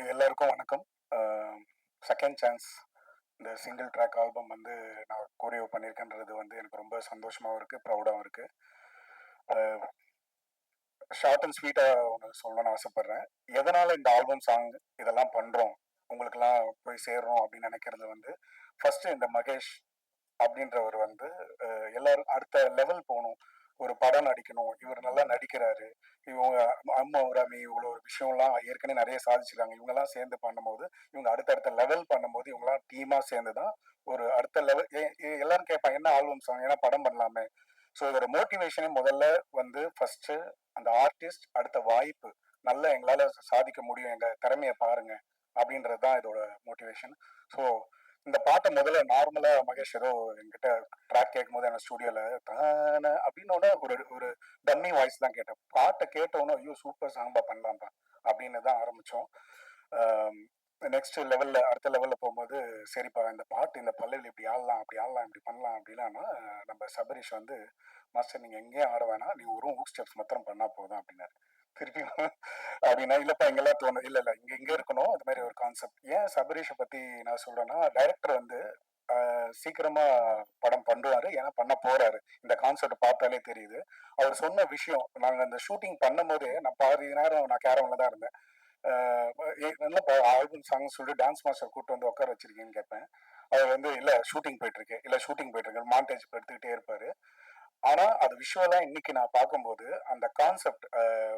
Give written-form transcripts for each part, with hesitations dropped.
எல்லாருக்கும் வணக்கம். Second chance இந்த சிங்கிள் ட்ராக் ஆல்பம் வந்து நான் கோரியோ பண்ணியிருக்கேன்றது வந்து எனக்கு ரொம்ப சந்தோஷமாகவும் இருக்குது, ப்ரௌடாகவும் இருக்குது. ஷார்ட் அண்ட் ஸ்வீட்டாக ஒன்று சொல்லணும்னு ஆசைப்பட்றேன். எதனால் இந்த ஆல்பம் சாங் இதெல்லாம் பண்ணுறோம், உங்களுக்கெல்லாம் போய் சேர்றோம் அப்படின்னு நினைக்கிறது வந்து, ஃபஸ்ட்டு இந்த மகேஷ் அப்படின்றவர் வந்து எல்லாரும் அடுத்த லெவல் போகணும், ஒரு படம் நடிக்கணும், இவர் நல்லா நடிக்கிறாரு, இவங்க அம்மா ரமி இவ்வளோ ஒரு விஷயம்லாம் ஏற்கனவே நிறைய சாதிச்சிருக்காங்க, இவங்கெல்லாம் சேர்ந்து பண்ணும்போது இவங்க அடுத்தடுத்த லெவல் பண்ணும்போது இவங்கெல்லாம் டீமாக சேர்ந்து தான் ஒரு அடுத்த லெவல். எல்லாரும் கேட்பாங்க என்ன ஆல்பம் சாங், ஏன்னா படம் பண்ணலாமே. ஸோ இதோட மோட்டிவேஷனே முதல்ல வந்து ஃபர்ஸ்ட் அந்த ஆர்டிஸ்ட் அடுத்த வாய்ப்பு, நல்லா எங்களால் சாதிக்க முடியும், எங்கள் திறமையை பாருங்க அப்படின்றது தான் இதோட மோட்டிவேஷன். ஸோ இந்த பாட்டை முதல்ல நார்மலா மகேஷ் ஏதோ என்கிட்ட ட்ராக் கேட்கும் போது எனக்கு ஸ்டுடியோல தான அப்படின்னு ஒரு ஒரு டம்மி வாய்ஸ் தான் கேட்டேன். பாட்டை கேட்டோன்னே ஐயோ சூப்பர் சாங்பா பண்ணலாம்ப்பா அப்படின்னு தான் ஆரம்பிச்சோம். நெக்ஸ்ட் லெவல்ல அடுத்த லெவல்ல போகும்போது சரிப்பா இந்த பாட்டு இந்த பல்லவி இப்படி ஆடலாம் அப்படி ஆடலாம் இப்படி பண்ணலாம் அப்படின்னா நம்ம சபரீஷ் வந்து மாஸ்டர் நீங்க எங்கேயும் ஆட வேணாம், நீ ஒரு ஹூக் ஸ்டெப்ஸ் மாத்திரம் பண்ணா போதும் அப்படின்னாரு. திருப்பி அப்படின்னா இல்லப்பா இங்கெல்லாம் தோணும், இல்ல இல்ல இங்க இங்க இருக்கணும் அது மாதிரி ஒரு கான்செப்ட். ஏன் சபரீஷை பத்தி நான் சொல்றேன்னா, டைரக்டர் வந்து சீக்கிரமா படம் பண்ணுவாரு, ஏன்னா பண்ண போறாரு, இந்த கான்செப்ட் பார்த்தாலே தெரியுது. அவர் சொன்ன விஷயம், நாங்க அந்த ஷூட்டிங் பண்ணும் போதே நான் பாதி நேரம் நான் கேரவன்ல தான் இருந்தேன். நல்லா ஆல்பம் சாங் சொல்லிட்டு டான்ஸ் மாஸ்டர் கூப்பிட்டு வந்து உட்கார வச்சிருக்கீங்கன்னு கேட்பேன். அவர் வந்து இல்ல ஷூட்டிங் போயிட்டு இருக்கு, இல்ல ஷூட்டிங் போயிட்டு இருக்கு, மாண்டேஜ் எடுத்துக்கிட்டே இருப்பாரு. ஆனா அது விஷுவலா இன்னைக்கு நான் பார்க்கும்போது அந்த கான்செப்ட்,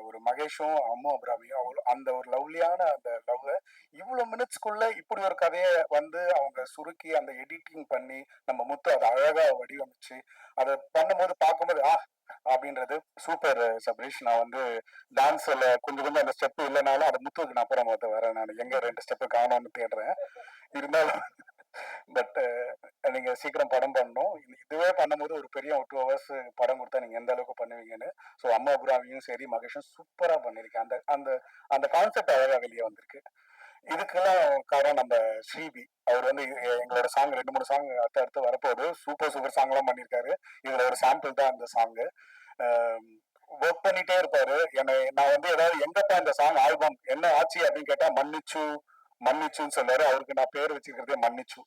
ஒரு மகேஷும் அம்மு அபிராமியும் அந்த ஒரு லவ்லியான அந்த லவ் இவ்வளவு மினிட்ஸ்க்குள்ள இப்படி ஒரு கதையை வந்து அவங்க சுருக்கி அந்த எடிட்டிங் பண்ணி நம்ம முத்து அதை அழகா வடிவமைச்சு அதை பண்ணும்போது பார்க்கும்போது அப்படின்றது சூப்பர். சபரீஷ், நான் வந்து டான்ஸ்ல கொஞ்சம் கொஞ்சம் அந்த ஸ்டெப் இல்லைனாலும் அதை முத்துக்கு நான் அப்புறம் வரேன், நான் எங்க 2 ஸ்டெப்பு காணோம்னு தேடுறேன். இருந்தாலும் பட் நீங்க சீக்கிரம் படம் பண்ணணும். இதுவே பண்ணும்போது ஒரு பெரிய 2 ஹவர்ஸ் படம் கொடுத்தா நீங்க எந்த அளவுக்கு பண்ணுவீங்கன்னு. ஸோ அம்மா அபுராமியும் சரி மகேஷும் சூப்பரா பண்ணிருக்கேன். அந்த அந்த அந்த கான்செப்ட் அழகா வெளியே வந்திருக்கு. இதுக்கெல்லாம் காரணம் நம்ம ஸ்ரீபி. அவர் வந்து எங்களோட சாங் 2-3 சாங் அடுத்து வரப்போகுது, சூப்பர் சூப்பர் சாங் எல்லாம் பண்ணியிருக்காரு. இதுல ஒரு சாம்பிள் தான் அந்த சாங்கு. ஒர்க் பண்ணிட்டே இருப்பாரு. என்னை நான் வந்து ஏதாவது எங்கப்பா இந்த சாங் ஆல்பம் என்ன ஆச்சு அப்படின்னு கேட்டா மன்னிச்சு மன்னிச்சுன்னு சொன்னாரு. அவருக்கு நான் பேர் வச்சிருக்கிறதே மன்னிச்சு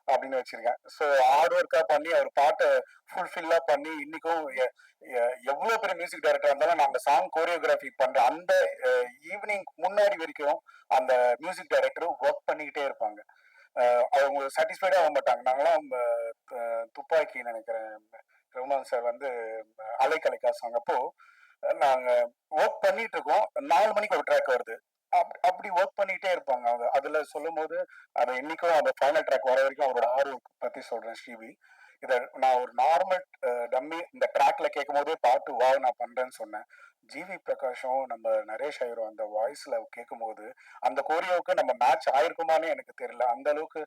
அப்படின்னு வச்சிருக்கேன். ஸோ ஹார்ட் ஒர்க்கா பண்ணி அவர் பாட்டை ஃபுல்ஃபில்லா பண்ணி இன்னைக்கும் எவ்வளவு பெரிய மியூசிக் டைரக்டர் இருந்தாலும் நாங்க சாங் கோரியோகிராஃபி பண்ற அந்த ஈவினிங் முன்னாடி வரைக்கும் அந்த மியூசிக் டைரக்டர் ஒர்க் பண்ணிக்கிட்டே இருப்பாங்க. அவங்க சாட்டிஸ்ஃபைடா ஆக மாட்டாங்க. நாங்களாம் துப்பாக்கி நினைக்கிறேன் ரகுமான் சார் வந்து அலைக்கலைக்கா சாங் அப்போ நாங்க ஒர்க் பண்ணிட்டு இருக்கோம், 4 மணிக்கு ஒரு ட்ராக் வருது. அப்படி ஒர்க் பண்ணிட்டே இருப்பாங்க அவங்க. அதுல சொல்லும் போது அதை இன்னைக்கும் அந்த ஃபைனல் ட்ராக் வர வரைக்கும் அவரோட ஆர்வம் பத்தி சொல்றேன் ஸ்ரீவி. இதை நான் ஒரு நார்மல் டம்மி இந்த ட்ராக்ல கேட்கும் போதே பாட்டு நான் பண்றேன்னு சொன்னேன். ஜிவி பிரகாஷும் நம்ம நரேஷ் ஐயரும் அந்த வாய்ஸ்ல கேட்கும் போது அந்த கோரியோவுக்கு நம்ம மேட்ச் ஆயிருக்குமான்னு எனக்கு தெரியல. அந்த அளவுக்கு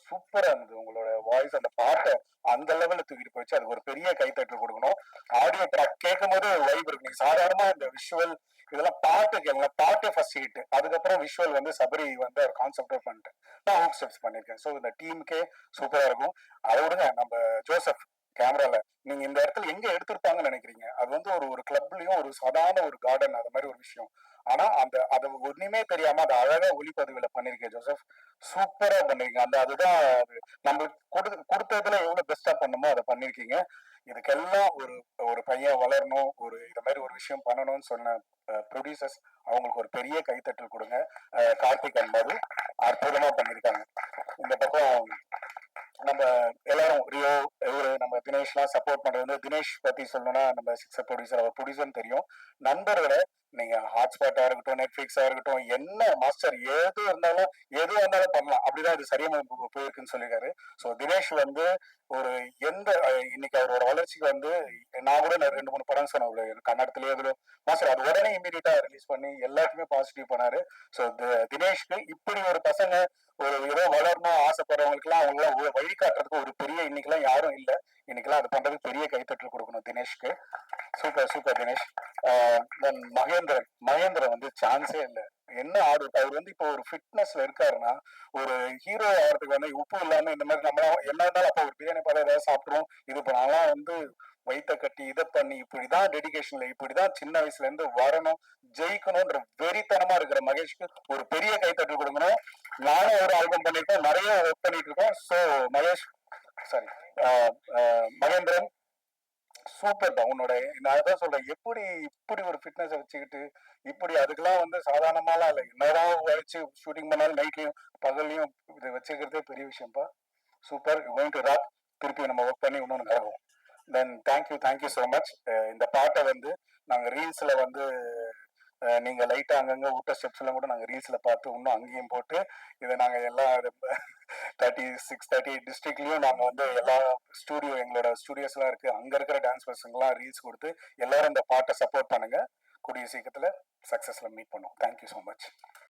சூப்பரா இருந்தது உங்களோட வாய்ஸ். அந்த பாட்டை அந்த லெவல்ல தூக்கிட்டு போயிடுச்சு. அதுக்கு ஒரு பெரிய கைத்தட்டல் கொடுக்கணும். ஆடியோ ட்ராக் கேட்கும் போது வைப் இருக்கு. நீங்க சாதாரணமா இந்த விஷுவல் இதெல்லாம் பாட்டு கேளுங்க, பாட்டு ஃபர்ஸ்ட் ஹிட், அதுக்கப்புறம் விஷுவல் வந்து சபரி வந்து ஒரு கான்செப்டே பண்ணிட்டு நான் ஹூக் ஸ்டெப்ஸ் பண்ணியிருக்கேன். ஸோ இந்த டீமுக்கே சூப்பரா இருக்கும். அதை விடுங்க, நம்ம ஜோசப் கேமரால நீங்க இந்த இடத்துல எங்க எடுத்திருப்பாங்கன்னு நினைக்கிறீங்க? அது வந்து ஒரு ஒரு கிளப்லயும் ஒரு சாதாரண ஒரு கார்டன் அது மாதிரி ஒரு விஷயம். ஆனா அந்த அதை ஒண்ணுமே தெரியாம அதை அழகா ஒளிப்பதிவுல பண்ணிருக்கேன் ஜோசப். சூப்பரா பண்ணிருக்கீங்க. அந்த அதுதான் நம்மளுக்கு கொடுத்ததுல எவ்வளவு பெஸ்டா பண்ணுமோ அதை பண்ணிருக்கீங்க. இதுக்கெல்லாம் ஒரு ஒரு பையன் வளரணும், ஒரு இந்த மாதிரி ஒரு விஷயம் பண்ணணும்னு சொன்ன ப்ரொடியூசர்ஸ் அவங்களுக்கு ஒரு பெரிய கைத்தட்டல் கொடுங்க. கார்த்திக் என்பது அற்புதமா பண்ணிருக்காங்க. இந்த பக்கம் நம்ம எல்லாரும் ரியோ இவரு நம்ம தினேஷ் எல்லாம் சப்போர்ட் பண்றது வந்து, தினேஷ் பத்தி சொல்லணும்னா நம்ம சிக்ஸர் ப்ரொடியூசர், அவர் ப்ரொடியூசர் தெரியும். நண்பர்களை நீங்க ஹாட்ஸ்பாட்டா இருக்கட்டும், நெட்ஃபிளிக்ஸா இருக்கட்டும், என்ன மாஸ்டர் எது இருந்தாலும் பண்ணலாம், அப்படிதான் இது சரியா போயிருக்குன்னு சொல்லியிருக்காரு. ஸோ தினேஷ் வந்து ஒரு எந்த இன்னைக்கு அவரோட வளர்ச்சிக்கு வந்து நான் கூட 2-3 படம் சொன்னேன் கன்னடத்திலேயே அதுல மாஸ்டர், அது உடனே இமீடியட்டா ரிலீஸ் பண்ணி எல்லாருக்குமே பாசிட்டிவ் பண்ணாரு. ஸோ தினேஷ்க்கு இப்படி ஒரு பசங்க ஒரு ஏதோ வளரணும் ஆசைப்படுறவங்களுக்கு எல்லாம் அவங்க எல்லாம் வழிகாட்டுறதுக்கு ஒரு பெரிய இன்னைக்கெல்லாம் யாரும் இல்லை. இன்னைக்கெல்லாம் அது பண்றதுக்கு பெரிய கைத்தட்டல் கொடுக்கணும் தினேஷ்க்கு. Super super Dinesh. Then Mahendran வந்து சான்ஸே இல்லை. என்ன ஆடு, அவர் வந்து இப்போ ஒரு ஃபிட்னஸ்ல இருக்காருன்னா, ஒரு ஹீரோ ஆகிறதுக்கு வந்து உப்பு இல்லாம இந்த மாதிரி நம்ம என்ன இருந்தாலும் அப்போ ஒரு பிரியாணி படம் ஏதாவது சாப்பிட்றோம், இது பண்ணலாம் வந்து வயிற்ற கட்டி இதை பண்ணி இப்படிதான் டெடிகேஷன்ல இப்படிதான் சின்ன வயசுல இருந்து வரணும், ஜெயிக்கணும்ன்ற வெறித்தனமா இருக்கிற மகேஷ்க்கு ஒரு பெரிய கைத்தட்டல் கொடுங்க. பண்ணிருக்கோம், நிறைய ஒர்க் பண்ணிட்டு இருக்கோம். So Mahesh, sorry, Mahendran, super தான் உன்னோட. நான் அதான் சொல்றேன், எப்படி இப்படி ஒரு ஃபிட்னஸை வச்சுக்கிட்டு இப்படி அதுக்கெல்லாம் வந்து சாதாரணமாலாம் இல்லை, என்னதான் உழைச்சு ஷூட்டிங் பண்ணாலும் நைட்லயும் பகல்லையும் இதை வச்சுக்கிறதே பெரிய விஷயம்ப்பா. Super, going to rock. திருப்பி நம்ம ஒர்க் பண்ணி இன்னொன்று நடக்கும். Then thank you so much. இந்த பாட்டை வந்து நாங்கள் ரீல்ஸில் வந்து நீங்க லைட்டா அங்கங்க விட்ட ஸ்டெப்ஸ் எல்லாம் கூட நாங்க ரீல்ஸ்ல பார்த்து இன்னும் அங்கேயும் போட்டு இதை நாங்க எல்லா 38 டிஸ்ட்ரிக்ட்லயும் நாங்க வந்து எல்லா ஸ்டூடியோ, எங்களோட ஸ்டூடியோஸ் எல்லாம் இருக்கு, அங்க இருக்கிற டான்ஸ் பர்சன்லாம் ரீல்ஸ் கொடுத்து எல்லாரும் இந்த பாட்டை சப்போர்ட் பண்ணுங்க. கூடிய சீக்கிரத்துல சக்சஸ்ல மீட் பண்ணுவோம். Thank you so much.